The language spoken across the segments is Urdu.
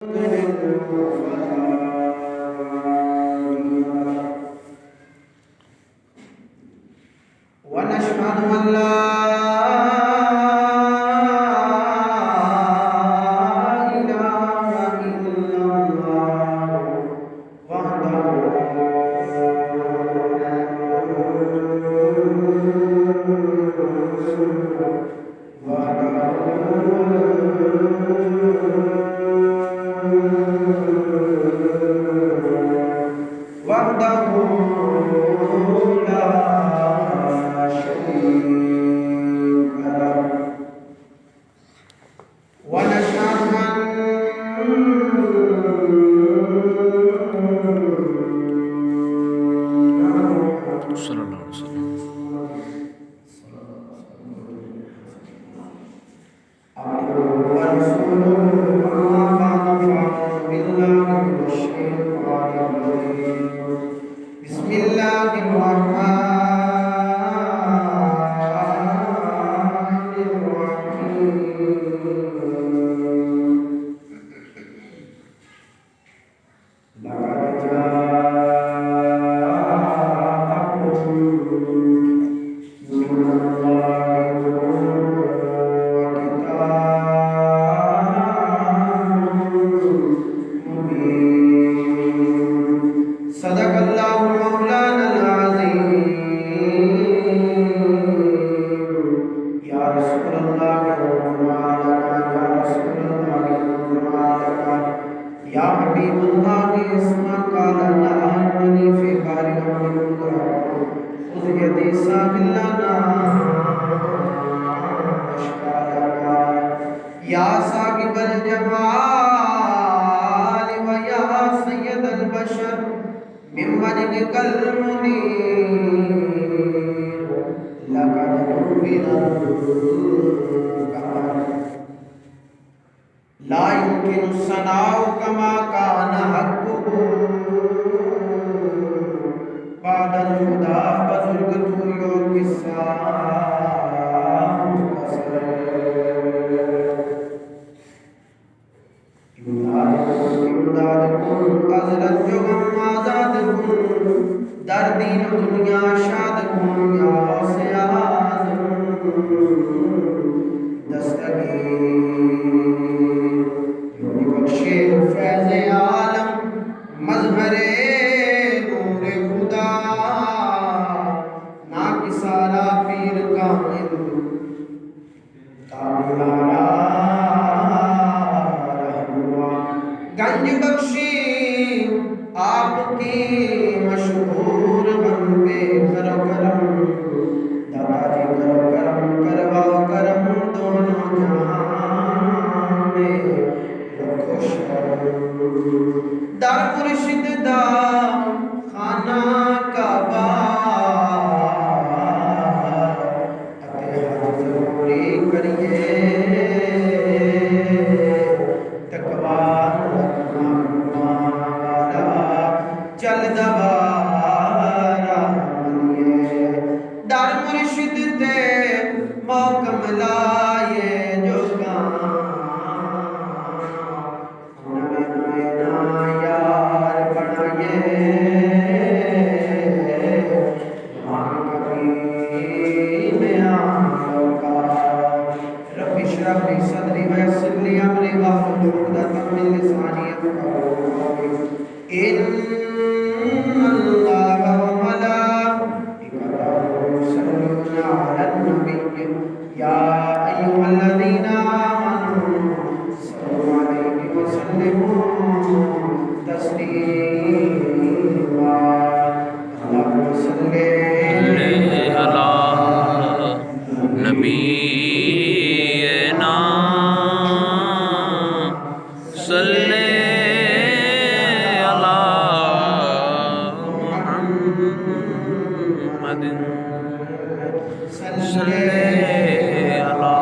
ونشهد أن لا إله إلا الله وحده لا شريك له ونشهد صلی اللہ علیہ وسلم بسم الله الرحمن الرحيم لقد جاءكم من الله نور وكتاب مبين صدق الله مولانا العظيم يا رسول الله يا رسول الله يا حبيب الله اسمع قال نهرني في قارئ من خذ يدي سابلنا أشكالنا يا صاحب الجمال ويا سيد البشر من وجهك المنير لقد نور القمر لا يمكن الثناء كما كان حقه بعد الهدى بزرگ تو قصہ امداد کن حضرت جو غم آزاد کن در دین و دنیا شاد کن یا غوث اعظم دستگیر یونی بخشے فیض عالم مظہر نور خدا نا کسارا پیر کامل کاملانا رہنما گنج بخشی آپ کی مشہور ہم پہ کرو کرم دادا جی کرو کرم کرواؤ کرم دونوں جہاں میں رکھو شرم در مرشد دا خانہ کعبہ اتے حج ضروری کریے تقوی رکھنا والا چل دوارا بنیے در مرشد تے محکم لائے جو نوے نوے یار بنائے وہاں کبھی میں آنکا رب اشرح لی صدری ویسر لی امری واحلل عقدۃ من لسانی یفقهوا قولی ان اللہ وملائکتہ یصلون علی النبی یا ایھا الذین آمنوا صلوا علیہ وسلموا تسلیما اللہم صلی علی نبینا صلی علی محمد صلی علی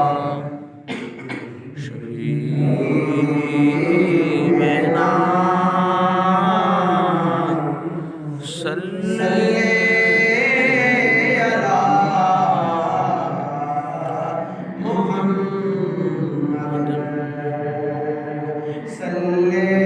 شفیعنا صلی صلی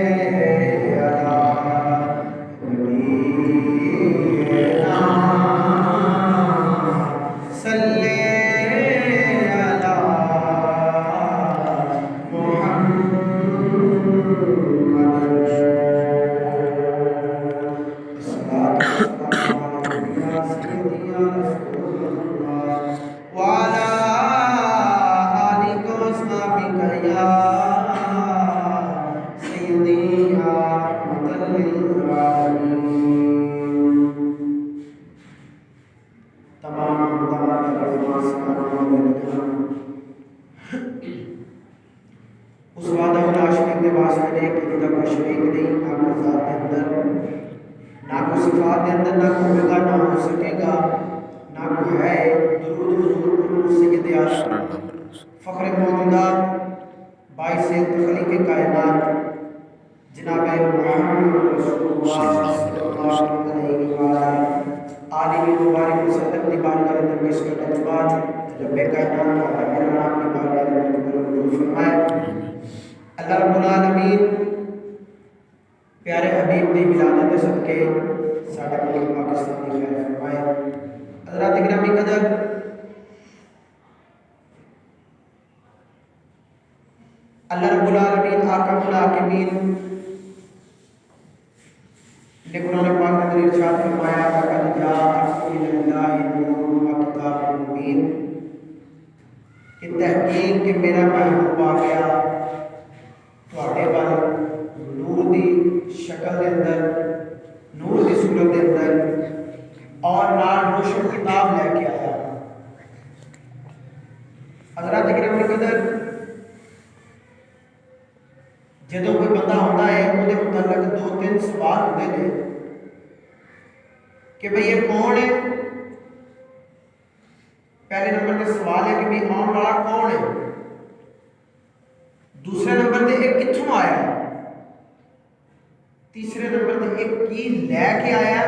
اس وعدہ اللہ شریک کے واسطے نے کہ جدا کوئی شریک نہیں، نہ کوئی ذات کے اندر، نہ کوئی صفات کے اندر، نہ کوئی ہوگا، نہ ہو سکے گا، نہ کوئی ہے۔ درود حضور پر سید عالم فخر موجودات باعث تخلیق کائنات جناب محمد رسول اللہ صلی اللہ علیہ وآلہ آلہ مبارک وسلم دی بارگاہ میں پیش کرنے کے بعد رب کائنات کا میرا نام کی بارگاہ میں قبول فرمائے۔ اللہ رب العالمین پیارے حبیب دی ولادت کے صدقے ساڈا ملک پاکستان دی خیر فرمائے۔ حضرات گرامی قدر، اللہ رب العالمین حاکم الحاکمین نے قرآن پاک میں اندر ارشاد فرمایا لقد جاءکم من اللہ نور و کتاب مبین، کہ تحقیق کہ میرا محبوب آ گیا تواڈے وال نور دی شکل دے اندر، نور دی صورت دے اندر، اور نال روشن کتاب لے کے آیا۔ حضرات گرامی قدر، جدوں کوئی بندہ ہوتا ہے وہ دے متعلق دو تین سوال ہوتے ہیں کہ بھئی یہ کون ہے؟ پہلے نمبر تے سوال ہے کہ بھئی آن والا کون ہے؟ دوسرے نمبر تے ایک کتھوں آیا ہے؟ تیسرے نمبر تے ایک کی لے کے آیا ہے؟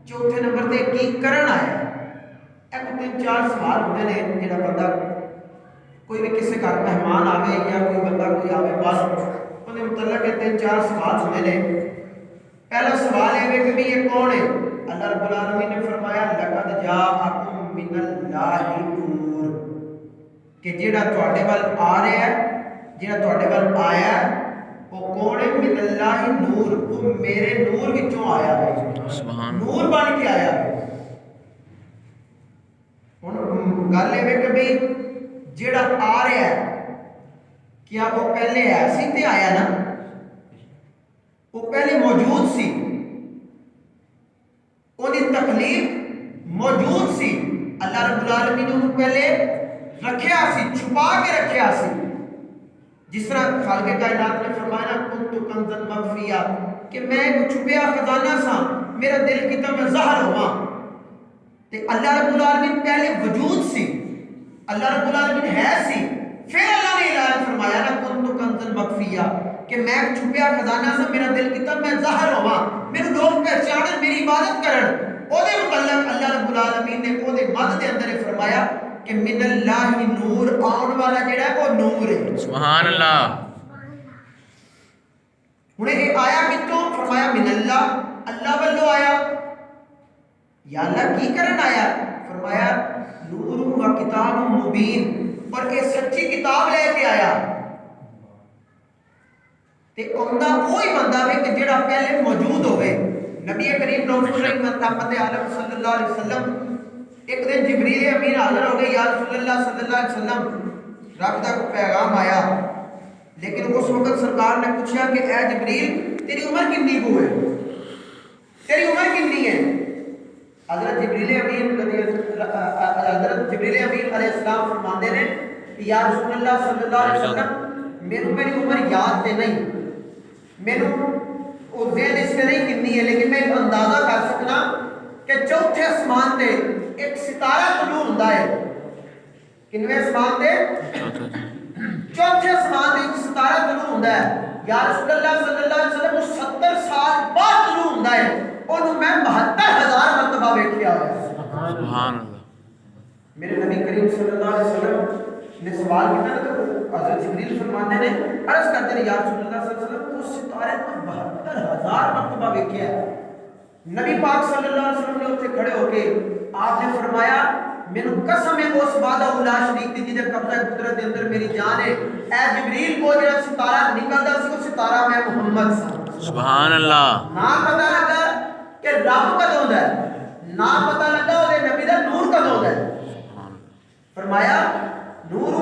چوتھے نمبر تے کی کرن آیا ہے؟ ایک تین چار سوال ہوتے ہیں جڑا بندہ کوئی بھی کسی گھر مہمان آوے یا کوئی بندہ کوئی آوے بس انہیں متعلق ہے تین چار سوال ہوتے ہیں۔ پہلا سوال ہے کہ یہ کون ہے؟ اللہ رب العالمین نے فرمایا لقد جاءکم من اللہ نور، کہ جڑا تواڈے وال آ رہا ہے، جڑا تواڈے وال آیا ہے وہ کون ہے؟ من اللہ نور، وہ میرے نور وچوں آیا ہے، نور بن کے آیا ہے۔ ہن گل ہے کہ بھئی جڑا آ رہا ہے کیا وہ پہلے ایسی تے آیا نا؟ وہ پہلے موجود سی، انہی تخلیق موجود سی، اللہ رب العالمین نے انہوں پہلے رکھیا سی، چھپا کے رکھیا سی۔ جس طرح خالق کائنات نے فرمایا کنت کنزا مخفیا، کہ میں ایک چھپیا خزانہ سا، میرا دل کیتا میں ظاہر ہوا۔ تے اللہ رب العالمین پہلے وجود سی، اللہ رب العالمین ہے سی، پھر اللہ نے اعلان فرمایا نا کنت کنزا مخفیا، کہ میں ایک چھپیا خزانہ سا، میرا دل کیتا میں ظاہر ہوا، میرے لوگ پہچانن، میری عبادت کرن۔ او دے متعلق اللہ رب العالمین نے او دے مد دے اندر فرمایا کہ من اللہ نور، آن والا جڑا ہے وہ نور ہے۔ سبحان اللہ۔ ہن یہ آیا کتوں؟ فرمایا من اللہ، اللہ والوں آیا۔ یا اللہ کی کرن آیا؟ فرمایا نور و کتاب مبین، اور ایک سچی کتاب لے کے آیا۔ تے اوندا وہی بندہ ہے کہ جڑا پہلے موجود ہوئے۔ نبی کریم رحمت عالم صلی اللہ علیہ وسلم ایک دن جبریل امین حاضر ہو گئے، یا رسول اللہ صلی اللہ علیہ وسلم رب کا پیغام آیا، لیکن اس وقت سرکار نے پوچھا کہ اے جبریل تیری عمر کتنی کو ہے؟ تیری عمر کتنی ہے؟ حضرت جبریل امین علیہ السلام فرماتے ہیں کہ یا رسول اللہ صلی اللہ علیہ وسلم میری عمر یاد تے نہیں، میرے وہ ذہن اس سے نہیں کتنی ہے، لیکن میں اندازہ کر سکنا کہ چوتھے اسمان تے ایک ستارہ طلوع ہوتا ہے۔ کنویں اسمان تے؟ چوتھے اسمان تے ایک ستارہ طلوع ہوتا ہے۔ یا رسول اللہ صلی اللہ علیہ وسلم وہ 70 سال بعد طلوع ہوتا ہے، اور میں 72,000 مرتبہ ویکھیا ہوا۔ سبحان اللہ۔ میرے نبی کریم صلی اللہ علیہ وسلم نے سوال کیا نا، تو حضرت جبریل فرماتے ہیں عرض کرتے ہیں یا رسول اللہ صلی اللہ علیہ وسلم اس ستارے کو 72,000 مرتبہ ویکھیا ہے۔ نبی پاک صلی اللہ علیہ وسلم نے اتنے کھڑے ہو کے آپ نے فرمایا مینوں قسم ہے اس وعدہ لا شریک دی جے قبضہ قدرت دے اندر میری جان ہے، اے جبریل کو جڑا ستارہ نکلدا سی وہ ستارہ ਮੁਹੰਮਦ ਸਨ। ਸੁਭਾਨ ਅੱਲਾ। ਨਾ ਪਤਾ ਲੱਗਾ ਕਿ ਰੱਬ ਕਦੋਂ ਦਾ ਹੈ, ਨਾ ਪਤਾ ਲੱਗਾ ਉਹਦੇ ਨਬੀ ਦਾ ਨੂਰ ਕਦੋਂ ਦਾ ਹੈ। ਫਰਮਾਇਆ ਨੂਰ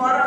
12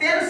3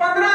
15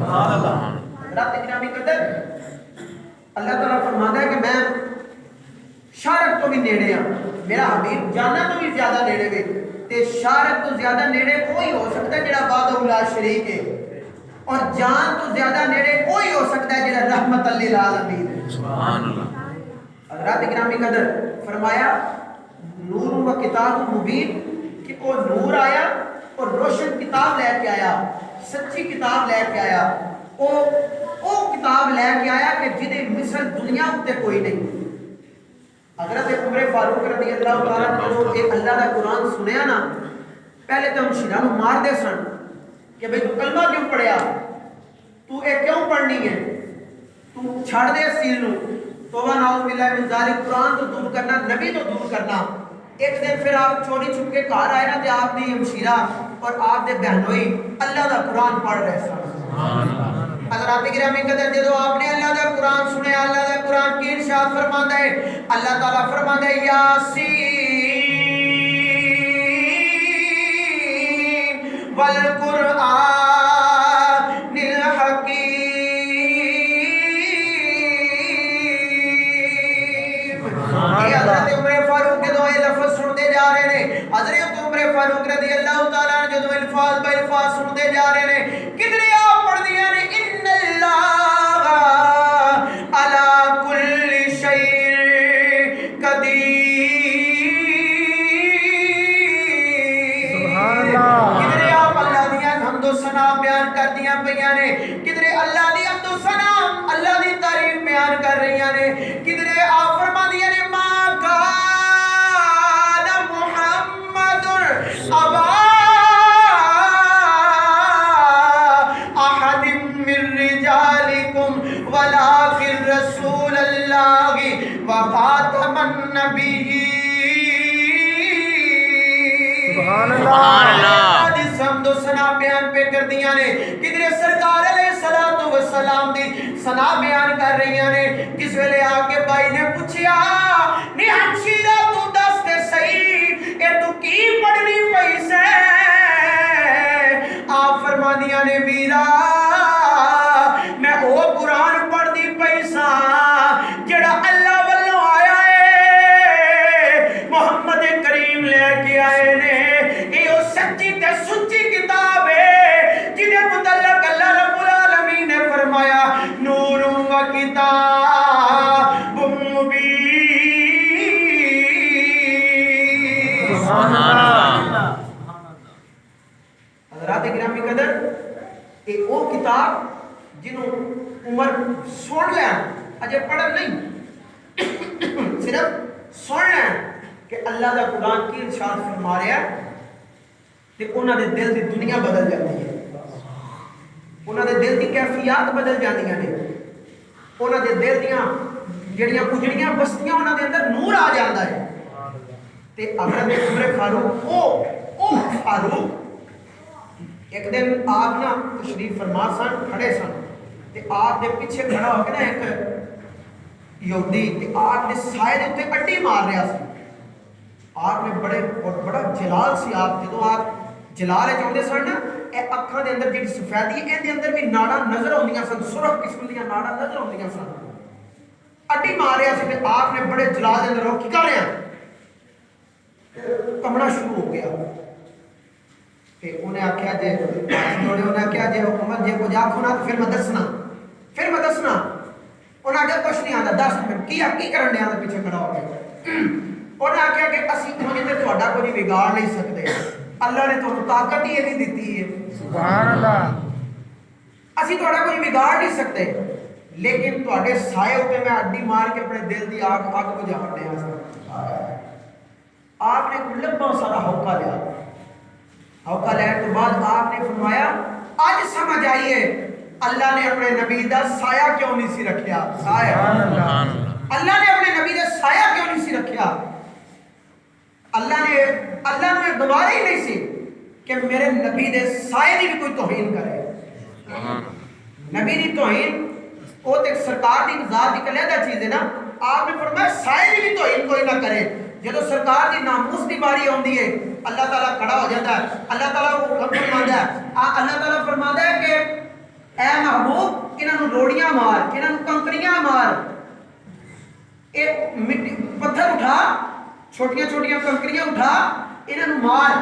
سبحان اللہ. حضرات گرامی قدر اللہ تعالیٰ فرماتا ہے کہ میں شارق تو بھی نیڑے ہاں. میرا حبیب جانا تو بھی زیادہ نیڑے وے تے شارق تو زیادہ نیڑے کوئی ہو سکتا ہے جڑا وحدہ لا شریک ہے, اور جان تو زیادہ نیڑے کوئی ہو سکتا ہے جڑا رحمت للعالمین ہے. سبحان اللہ. حضرات گرامی قدر فرمایا نور و کتاب مبین کہ وہ نور آیا اور روشن کتاب لے کے آیا, سچی کتاب لے کے آیا. وہ کتاب لے کے آیا کہ جدے مثل دنیا تے کوئی نہیں. حضرت عمر فاروق رضی اللہ تعالیٰ نے ایک اللہ کا قرآن سنیا نا, پہلے تو ہم شیرہ نو مار دے سن کہ بھئی تو کلمہ کیوں پڑھیا, تو اے کیوں پڑھنی ہے, تو چھاڑ دے سیل نو, توبہ نعوذ باللہ من ذالک. قرآن تو دور کرنا, نبی تو دور کرنا. ایک دن پھر آپ چوری چھپ کے گھر آئے نا تے آپ دی ہمشیرہ اور آپ دے بہنوئی اللہ دا قرآن پڑھ رہے سن. حضرات گرامی قدر جدو آپ نے اللہ دا قرآن سنے, اللہ دا قرآن کی ارشاد فرماندا ہے, اللہ تعالیٰ فرماندا ہے یاسین والقرآن الحکیم. یہ حضرت عمر فاروق کے دو لفظ سنتے جا رہے ہیں. حضرت عمر فاروق رضی اللہ تعالیٰ نے جدو الفاظ با الفاظ سنتے جا رہے ہیں, کدھر آپ پڑھ دیا نے ان اللہ علی کل شیء قدیر. سبحان اللہ. کدھر آپ اللہ دیا حمد و ثنا بیان کر دیا پئیاں نے, کدھر اللہ دی حمد و ثنا اللہ دی تعریف بیان کر رہی نے, کدھر آپ فرما دیا نے ما کان محمد ابا احد من رجالکم ولکن رسول اللہ وخاتم النبیین. سبحان سبحان اللہ. حمد و ثنا بیان پہ کر دیا نے, کدھر سرکار علیہ الصلوۃ والسلام دی ثنا بیان کر رہی نے. کس ویلے آ کے بھائی نے پوچھیا نی ہمشیرہ تو دس تے صحیح اے تو کی پڑھنی پئی سے, آپ فرما دیا نے ویرا میں او قرآن پڑھ دی پئی سا جڑا اللہ والوں آیا ہے, محمد کریم لے کے آئے نے. یہ سچی تے سچی کتاب ہے جنہیں متعلق اللہ رب العالمین نے فرمایا نور و کتاب مبین. سبحان اللہ. حضرات گرامی قدر یہ وہ کتاب جنہوں عمر سن لیا, اجے پڑھن نہیں, صرف سن لیا کہ اللہ دا قرآن کی ارشاد فرما رہا ہے, تے انہاں دے دل دی دنیا بدل جاتی ہے, انہاں دے دل دی کیفیات بدل جاندیاں نے, انہاں دے دل دیاں جڑیاں اجڑیاں بستیاں انہاں دے اندر نور آ جاندا ہے. تے حضرت عمر فاروق او فاروق ایک دن آپ نا تشریف فرما سن, کھڑے سن, تے آپ دے پیچھے کھڑا ہو کے نا ایک یہودی تے آپ نے سائے دے تے اڈی مار رہا سی. آپ نے بڑا جلال سی, آپ جدو آپ جلال چاہتے سن نا, اے اکھاں دے اندر جڑی سفیدی اے دے اندر بھی ناڑاں نظر ہوندیاں سن, سرخ قسم دیاں ناڑاں نظر ہوندیاں سن. اڈی مار رہا سی تے آپ نے بڑے جلال دے اندر ہو کی کر رہے ہیں, کمڑا شروع ہو گیا. تے انہیں آکھیا جے جوڑے انہیں آکھیا جے حکومت جے کچھ آکھو نا تو پھر میں دسنا. انہیں آکھیا کچھ نہیں آتا, 10 منٹ کی کرن دے آتا پیچھے کھڑا ہو گیا. انہیں آکھیا کہ اسی تھوڑی تے تہاڈا کوئی بگاڑ نہیں سکتے, اللہ نے تانوں طاقت ہی ایویں دتی ہے. سبحان اللہ. اسی تہاڈا کوئی بگاڑ نہیں سکتے, لیکن تہاڈے سائے اوتے میں اڈی مار کے اپنے دل دی آگ بجھاڑ دیا. آپ نے کوئی لمبا سارا ہوکا لیا. ہوکا لینے تو بعد آپ نے فرمایا آج سمجھ آئیے اللہ نے اپنے نبی دا سایہ کیوں نہیں سی رکھیا. سایہ اللہ نے اپنے نبی دا سایہ کیوں نہیں سی رکھیا. اللہ نے گوارا ہی نہیں سی کہ میرے نبی دے سائے دی بھی کوئی توہین کرے. نبی دی توہین وہ تے سرکار دی ذات دی علیحدہ چیز ہے نا. آپ نے فرمایا سائے دی بھی توہین کوئی نہ کرے. جدو سرکار دی ناموس دی باری ہوندی ہے اللہ تعالیٰ کھڑا ہو جاتا ہے, اللہ تعالیٰ کو حکم فرماتا ہے. اللہ تعالیٰ فرماتا ہے کہ اے محبوب انہاں نوں روڑیاں مار, انہاں نوں کنکریاں مار, ایک مٹی پتھر اٹھا, چھوٹیاں چھوٹیاں کنکریاں اٹھا, انہاں نوں مار.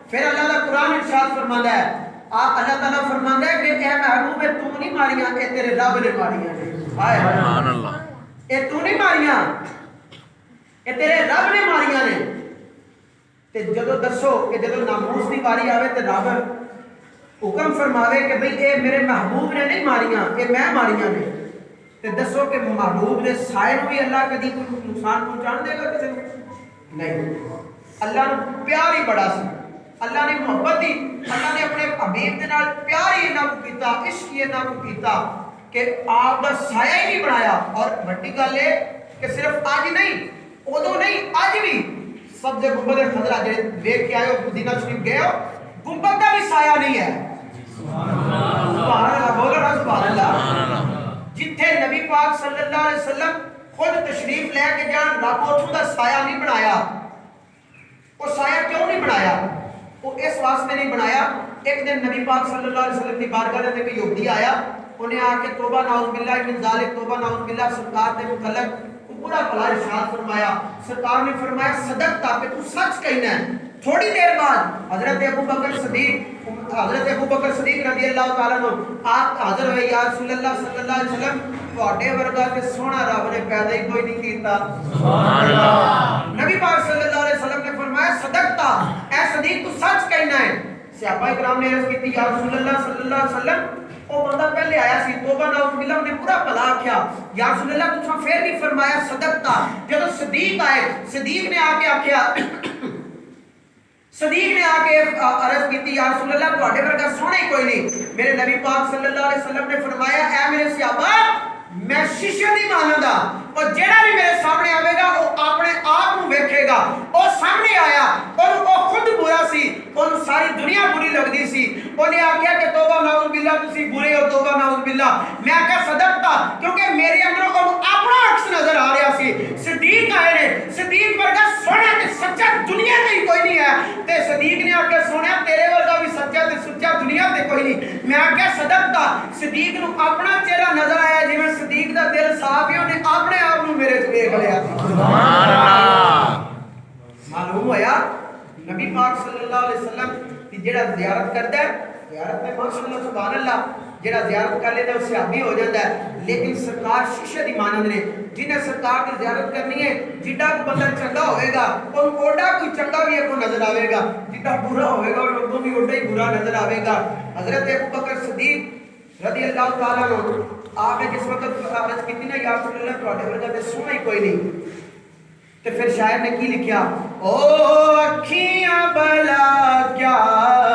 پھر اللہ کا قرآن ارشاد فرماندا ہے, اللہ تعالیٰ فرماندا ہے کہ اے محبوب تو نہیں ماریاں, اے تیرے رب نے ماریاں نے. سبحان اللہ. اے تو نہیں ماریاں, اے تیرے رب نے ماریاں نے. تے جدو دسو کہ جدو ناموس دی باری آوے تے رب حکم فرماوے کہ بھئی اے میرے محبوب نے نہیں ماریاں, اے میں ماریاں نے, تے دسو کہ محبوب دے سائے نوں بھی اللہ کدی کوئی نقصان پہنچان دے گا کسی نوں؟ نہیں. اللہ نے پیار ہی بڑا سی, اللہ نے محبت ہی, اللہ نے اپنے حبیب دے نال پیار ہی انہاں کو کیتا, عشق ہی انہاں کو کیتا کہ آپ دا سایہ ہی نہیں بنایا. اور بڑی گل ہے کہ صرف آج نہیں, ادو نہیں, آج بھی سب سے گنبد خضرا جڑے دیکھ کے آئے ہو, مدینہ شریف گئے ہو, گنبد کا بھی سایہ نہیں ہے. سبحان اللہ, بولو نا سبحان اللہ. جتھے نبی پاک صلی اللہ علیہ وسلم خود تشریف لے کے جان, رب اتھوں دا سایہ نہیں بنایا. وہ سایہ کیوں نہیں بنایا؟ وہ اس واسطے نہیں بنایا. ایک دن نبی پاک صلی اللہ علیہ وسلم کی بارگاہ میں کوئی یہودی آیا, انہیں آ کے توبہ نعوذ باللہ من ذالک, توبہ نعوذ باللہ سرکار کے متعلق بڑا بھلا ارشاد فرمایا. سرکار نے فرمایا صدق تا کہ تو سچ کہنا ہے. تھوڑی دیر بعد حضرت ابو بکر صدیق رضی اللہ تعالیٰ عنہ آپ حاضر ہوئے, یا رسول اللہ صلی اللہ علیہ وسلم تواڈے ورگا تے سونا رب نے پیدا ہی کوئی نہیں کیتا. سبحان اللہ. نبی پاک صلی اللہ علیہ وسلم نے فرمایا صدق تا, اے صدیق تو سچ کہنا ہے. صحابہ کرام نے عرض کی, یا رسول اللہ صلی اللہ علیہ وسلم وہ بندہ پہلے آیا سی, توبہ نعوذ باللہ, نے پورا بھلا کیا, یا رسول اللہ تساں پھر بھی فرمایا صدق تا. جب صدیق آئے, صدیق نے آ کے آکھیا, صدیق نے آ کے عرض کی, یا رسول اللہ تواڈے ورگا سونا ہی کوئی نہیں. میرے نبی پاک صلی اللہ علیہ وسلم نے فرمایا, اے میرے صحابہ میں شیشے نہیں ماندا, اور جڑا بھی میرے سامنے آئے گا وہ اپنے آپ کو ویکھے گا. وہ سامنے آیا اور وہ خود برا سی, اور ساری دنیا بری لگدی سی. انہیں آکھیا کہ توبہ نعوذ باللہ تسی برے ہو, توبہ نعوذ باللہ. میں کہا صدق تا, کیونکہ میرے اندروں کو اپنا عکس نظر آ رہا سی. صدیق آئے نے, صدیق ورگا سونا تے سچا دنیا تے ہی کوئی نہیں ہے. تے صدیق نے آکھیا سونا تیرے ورگا بھی سچا تے سچا دنیا تے کوئی نہیں. میں آکھیا صدق تا. صدیق نو اپنا چہرہ نظر آیا, جویں صدیق دا دل صاف ہے, انہیں اپنے آپ نو میرے چ ویکھ لیا. سبحان اللہ. معلوم ہویا نبی پاک صلی اللہ علیہ وسلم کی جڑا زیارت کردا ہے, زیارت میں ماشاء اللہ سبحان اللہ, جڑا زیارت کر لیتا ہے اس سے صحابی ہو جاتا ہے. لیکن سرکار شیشے دی مانند نے, جنہیں سرکار کی زیارت کرنی ہے, جڈا کو بندہ چنگا ہوئے گا اور اوڈا کوئی چنگا بھی کو نظر آئے گا, جڈا برا ہوئے گا اور بھی اوڈا ہی برا نظر آئے گا. حضرت ابو بکر صدیق رضی اللہ تعالیٰ عنہ آپ نے جس وقت عرض کی نا, یا رسول اللہ تواڈے ورگا تے سونا ہی کوئی نہیں, تو پھر شاعر نے کی لکھیا, او اکھیاں بلا کیا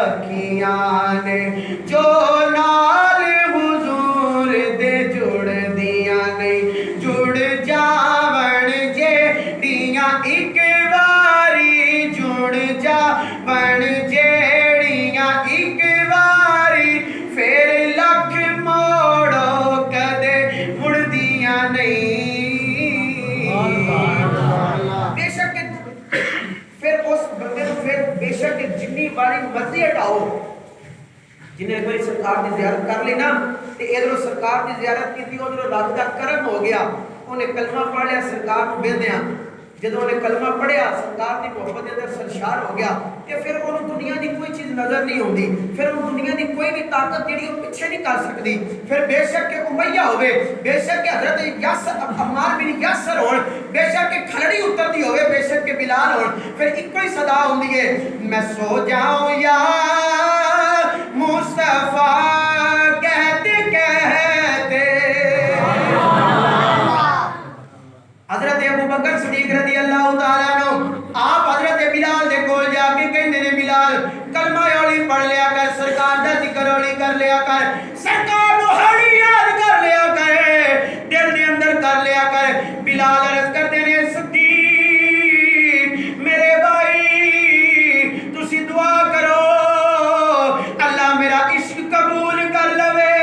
اکھیاں نے جو نال حضور دے جڑ دیاں نہیں, جڑ جاون جیڑیاں ایک واری, جڑ جاون جیڑیاں ایک واری, پھر لکھ موڑو کدے مڑدیاں نہیں. بے شک جنی باری مرضی ہٹاؤ, جنہیں کوئی سرکار کی زیارت کر لینا تے ادھر سرکار کی زیارت کی تھی, ادھر رب کا کرم ہو گیا, انہیں کلمہ پڑھ لیا سرکار کو بیندیاں, جدوں انہیں کلمہ پڑھیا سرکار کی محبت اندر سرشار ہو گیا, کہ پھر انہوں دنیا دی کوئی چیز نظر نہیں ہوندی, پھر ان دنیا دی کوئی بھی طاقت جڑی وہ پیچھے نہیں کر سکتی. پھر بے شک کہ امیہ ہوئے, بے شک کہ حضرت یاسر عمار بن یاسر ہون, بے شک کہ کھلڑی اترتی ہوئے, بے شک کہ بلال ہون, پھر ایک کوئی صدا ہوندی ہے, میں سو جاؤں یا مصطفیٰ کہتے کہتے. حضرت ابو بکر صدیق رضی اللہ تعالیٰ عنہ آپ حضرت بلال دے کول جا کے کہندے نے, بلال کلمہ اولی پڑھ لیا کر, سرکار دا ذکر اولی کر لیا کر, سرکار نو ہڑی یاد کر لیا کر, دل دے اندر کر لیا کر. بلال عرض کرتے نے, صدیق میرے بھائی تسی دعا کرو اللہ میرا عشق قبول کر لوے,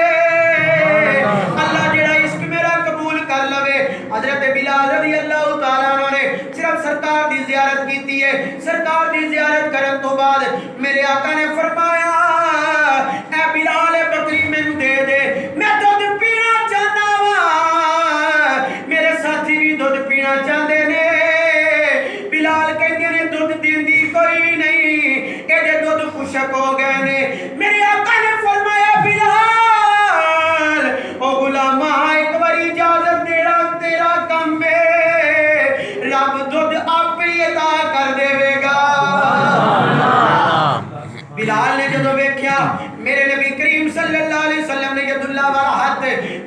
اللہ جڑا عشق میرا قبول کر لوے. حضرت بلال رضی اللہ تعالیٰ عنہ نے صرف سرکار دی زیارت کیتی ہے. سرکار دی زیارت کرن تو بعد میرے آقا نے فرمایا, اے بلال بکری مینوں دے دے,